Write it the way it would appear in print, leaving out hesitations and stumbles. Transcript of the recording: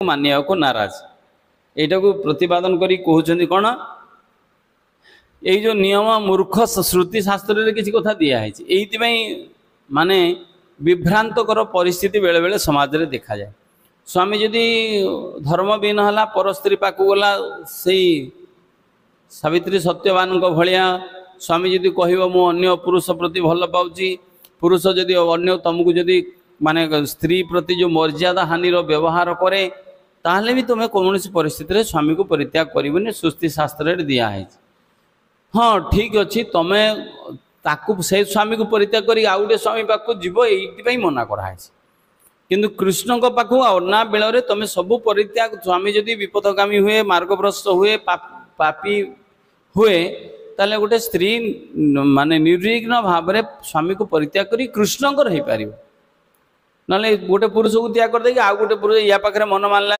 मानिया को नाराज एटा को प्रतिपादन करी कहउछन्ती कोन ए जो नियम मूर्ख श्रुति शास्त्र रे किसी कथा दिया है एइति माने विभ्रांतकर परिस्थिति बेले बेले समाज रे देखा जाए। स्वामी जदि धर्मविहीन हला पर स्त्री पाकु गला सेई सावित्री सत्यवान भलिया स्वामी जदि कहब मु अन्य पुरुष प्रति भल पाउची पुरुष जदि अन्य तुमको जदि माने स्त्री प्रति जो मर्यादा हानि व्यवहार करे ताहले भी तुम्हें कौन परिस्थिति रे स्वामी को परित्याग करबनी सुस्ति शास्त्र रे दिया है। हाँ ठीक अच्छी तुम्हें ताकू से स्वामी को परित्याग करी आउ गोटे स्वामी पाक जीव ये मना कराई किंतु कृष्ण को पाखु अन्ना बेल तुम सब परित्याग स्वामी जदि विपदगामी हुए मार्गभ्रष्ट हुए पापी हुए ताले गोटे स्त्री माने निर्विघ्न भाव में स्वामी को परित्याग करी कृष्ण हो पार ना गोटे पुरुष को त्याग कर दे आउ गोटे पुरुष या पाखे मन मानला